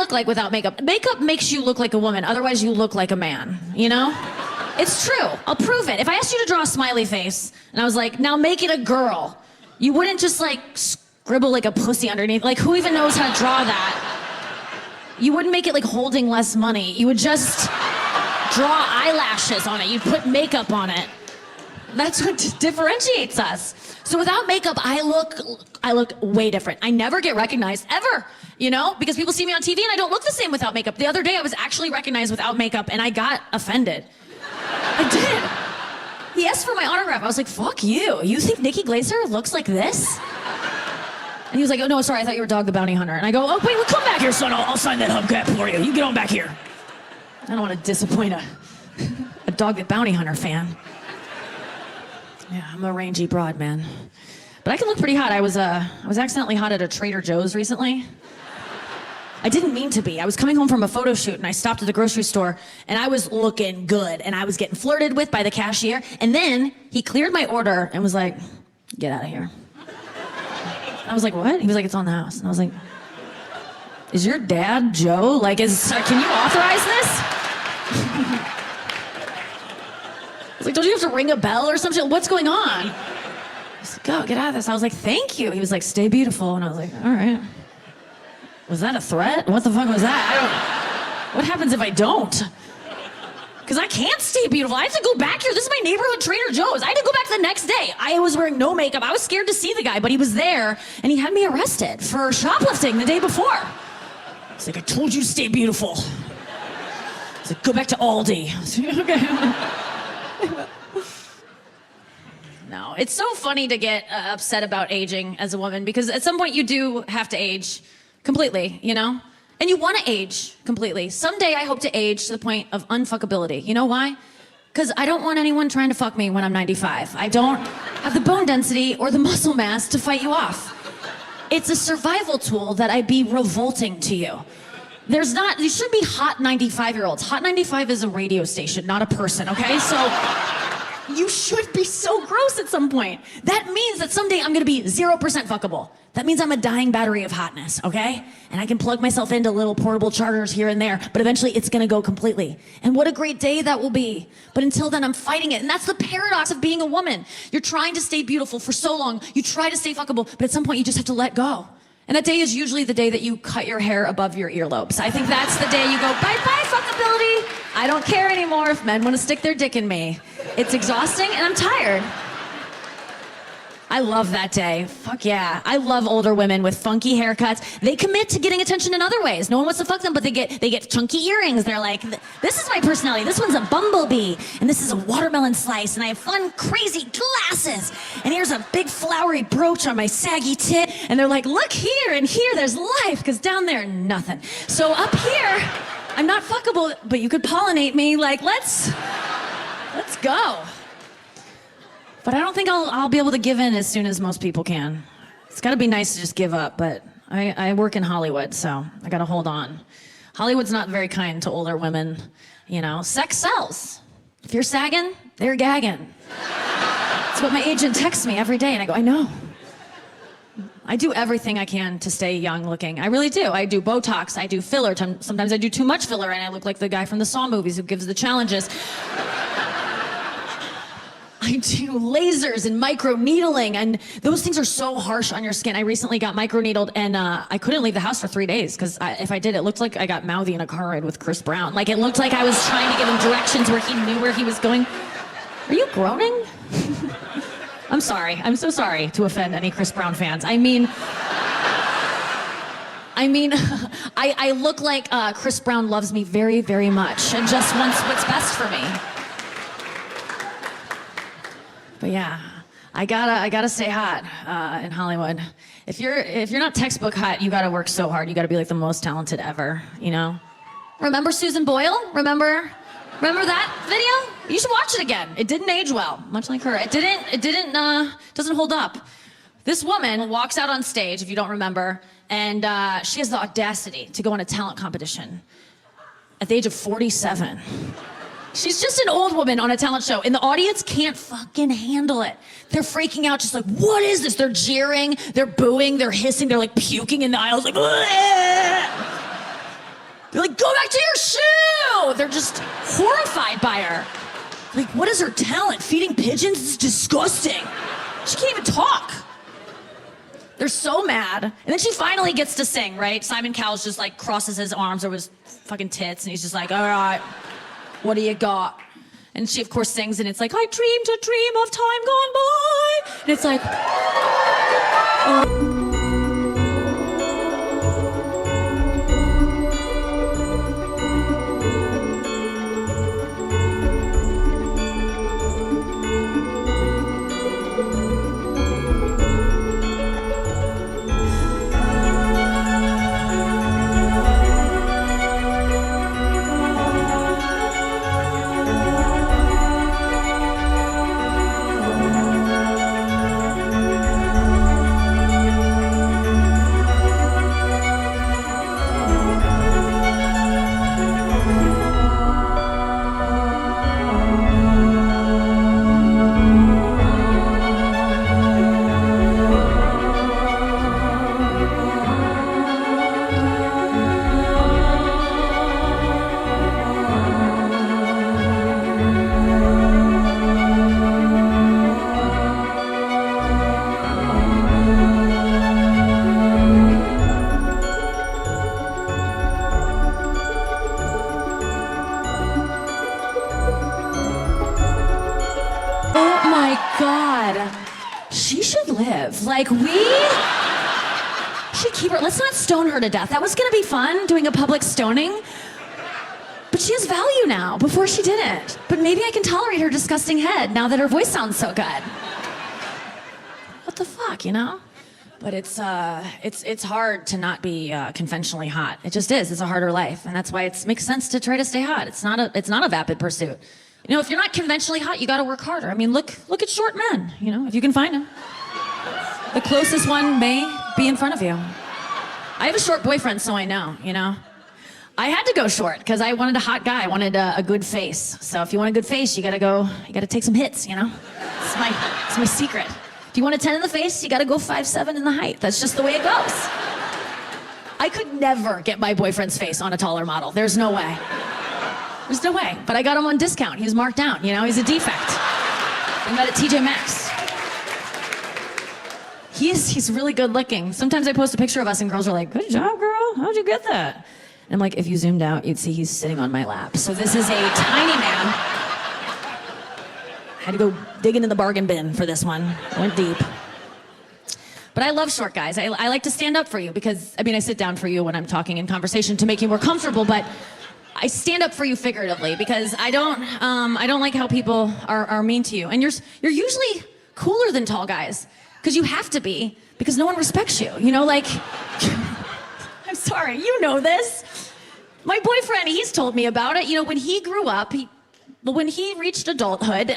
look like without makeup? Makeup makes you look like a woman, otherwise you look like a man, you know? It's true, I'll prove it. If I asked you to draw a smiley face, and I was like, now make it a girl, you wouldn't just like scribble like a pussy underneath. Like, who even knows how to draw that? You wouldn't make it like holding less money. You would just draw eyelashes on it. You'd put makeup on it. That's what differentiates us. So without makeup, I look way different. I never get recognized, ever, you know? Because people see me on TV and I don't look the same without makeup. The other day I was actually recognized without makeup and I got offended. I did. He asked for my autograph. I was like, fuck you. You think Nikki Glaser looks like this? And he was like, oh no, sorry, I thought you were Dog the Bounty Hunter. And I go, oh wait, well, come back here, son. I'll sign that hubcap for you. You get on back here. I don't want to disappoint a Dog the Bounty Hunter fan. Yeah, I'm a rangy broad, man. But I can look pretty hot. I was accidentally hot at a Trader Joe's recently. I didn't mean to be. I was coming home from a photo shoot and I stopped at the grocery store and I was looking good and I was getting flirted with by the cashier. And then he cleared my order and was like, get out of here. I was like, what? He was like, it's on the house. And I was like, is your dad Joe? Like, can you authorize this? I was like, don't you have to ring a bell or something? What's going on? He's like, oh, get out of this. I was like, thank you. He was like, stay beautiful. And I was like, all right. Was that a threat? What the fuck was that? What happens if I don't? Because I can't stay beautiful. I have to go back here. This is my neighborhood Trader Joe's. I had to go back the next day. I was wearing no makeup. I was scared to see the guy, but he was there, and he had me arrested for shoplifting the day before. He's like, I told you to stay beautiful. He's like, go back to Aldi. I was like, okay. No, it's so funny to get upset about aging as a woman, because at some point you do have to age completely, you know? And you want to age completely. Someday I hope to age to the point of unfuckability. You know why? Because I don't want anyone trying to fuck me when I'm 95. I don't have the bone density or the muscle mass to fight you off. It's a survival tool that I'd be revolting to you. There should be hot 95-year-olds. Hot 95 is a radio station, not a person, okay? So you should be so gross at some point. That means that someday I'm gonna be 0% fuckable. That means I'm a dying battery of hotness, okay? And I can plug myself into little portable chargers here and there, but eventually it's gonna go completely. And what a great day that will be. But until then, I'm fighting it. And that's the paradox of being a woman. You're trying to stay beautiful for so long. You try to stay fuckable, but at some point you just have to let go. And that day is usually the day that you cut your hair above your earlobes. I think that's the day you go, bye-bye fuckability. I don't care anymore if men want to stick their dick in me. It's exhausting and I'm tired. I love that day. Fuck yeah. I love older women with funky haircuts. They commit to getting attention in other ways. No one wants to fuck them, but they get chunky earrings. They're like, this is my personality. This one's a bumblebee. And this is a watermelon slice. And I have fun, crazy glasses. And here's a big flowery brooch on my saggy tit. And they're like, look here and here, there's life. Because down there, nothing. So up here, I'm not fuckable, but you could pollinate me. Like, let's go. But I don't think I'll be able to give in as soon as most people can. It's gotta be nice to just give up, but I work in Hollywood, so I gotta hold on. Hollywood's not very kind to older women, you know. Sex sells. If you're sagging, they're gagging. That's what my agent texts me every day, and I go, I know. I do everything I can to stay young looking. I really do. I do Botox, I do filler. Sometimes I do too much filler, and I look like the guy from the Saw movies who gives the challenges. I do lasers and microneedling, and those things are so harsh on your skin. I recently got microneedled, and I couldn't leave the house for 3 days, because if I did, it looked like I got mouthy in a car ride with Chris Brown. Like, it looked like I was trying to give him directions where he knew where he was going. Are you groaning? I'm sorry. I'm so sorry to offend any Chris Brown fans. I mean, I look like Chris Brown loves me very, very much and just wants what's best for me. But yeah, I gotta stay hot in Hollywood. If you're not textbook hot, you gotta work so hard. You gotta be like the most talented ever, you know? Remember Susan Boyle? Remember that video? You should watch it again. It didn't age well, much like her. It doesn't hold up. This woman walks out on stage, if you don't remember, and she has the audacity to go on a talent competition at the age of 47. She's just an old woman on a talent show, and the audience can't fucking handle it. They're freaking out, just like, what is this? They're jeering, they're booing, they're hissing, they're like puking in the aisles, like, bleh! They're like, go back to your shoe! They're just horrified by her. Like, what is her talent? Feeding pigeons is disgusting. She can't even talk. They're so mad. And then she finally gets to sing, right? Simon Cowell's just like crosses his arms over his fucking tits and he's just like, all right, what do you got? And she of course sings and it's like, I dreamed a dream of time gone by. And it's like, God, she should live. Like, we should keep her. Let's not stone her to death. That was gonna be fun, doing a public stoning. But she has value now. Before she didn't. But maybe I can tolerate her disgusting head now that her voice sounds so good. What the fuck, you know? But it's hard to not be conventionally hot. It just is. It's a harder life, and that's why it makes sense to try to stay hot. It's not a vapid pursuit. You know, if you're not conventionally hot, you got to work harder. I mean, look at short men. You know, if you can find them, the closest one may be in front of you. I have a short boyfriend, so I know. You know, I had to go short because I wanted a hot guy. I wanted a good face. So if you want a good face, you got to take some hits. You know, it's my secret. If you want a 10 in the face, you got to go 5'7" in the height. That's just the way it goes. I could never get my boyfriend's face on a taller model. There's no way. There's no way. But I got him on discount. He was marked down. You know, he's a defect. I met at TJ Maxx. He's really good looking. Sometimes I post a picture of us and girls are like, good job, girl. How'd you get that? And I'm like, if you zoomed out, you'd see he's sitting on my lap. So this is a tiny man. Had to go dig into the bargain bin for this one. Went deep. But I love short guys. I like to stand up for you because, I mean, I sit down for you when I'm talking in conversation to make you more comfortable, but I stand up for you figuratively because I don't like how people are mean to you. And you're usually cooler than tall guys because you have to be because no one respects you. You know, like, I'm sorry, you know this. My boyfriend, he's told me about it. You know, when he grew up, when he reached adulthood,